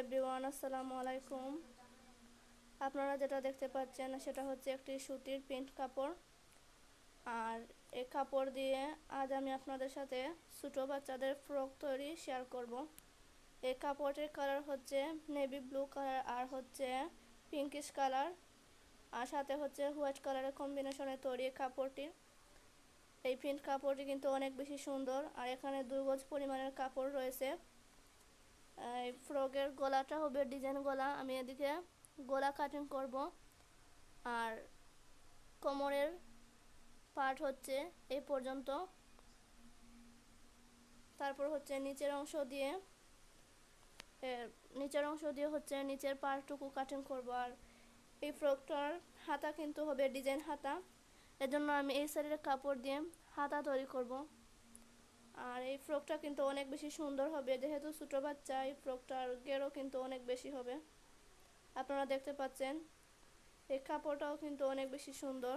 Everyone, আসসালামু আলাইকুম। আপনারা যেটা দেখতে পাচ্ছেন সেটা হচ্ছে একটি সুতির প্রিন্ট কাপড়। আর এই কাপড় দিয়ে আজ আমি আপনাদের সাথে ছোটো বাচ্চাদের ফ্রক তৈরি শেয়ার করব। এই কাপড়ের কালার হচ্ছে নেভি ব্লু কালার আর হচ্ছে পিঙ্কিশ কালার, আর সাথে হচ্ছে হোয়াইট কালারের কম্বিনেশনে তৈরি কাপড়টি। এই প্রিন্ট কাপড়টি কিন্তু অনেক বেশি সুন্দর, আর এখানে 2 গজ পরিমাণের কাপড় রয়েছে। এই ফ্রকের গলাটা হবে ডিজাইন গলা। আমি এদিকে গলা কাটিং করব। আর কোমরের পার্ট হচ্ছে এই পর্যন্ত। তারপর হচ্ছে নিচের অংশ দিয়ে হচ্ছে নিচের পার্টটুকু কাটিং করব। আর এই ফ্রকটার হাতা কিন্তু হবে ডিজাইন হাতা, এজন্য আমি এই সাইডের কাপড় দিয়ে হাতা তৈরি করব। আর এই ফ্রকটা কিন্তু অনেক বেশি সুন্দর হবে, যেহেতু ছোটো বাচ্চা এই ফ্রকটার গেরও কিন্তু অনেক বেশি হবে। আপনারা দেখতে পাচ্ছেন এই কাপড়টাও কিন্তু অনেক বেশি সুন্দর।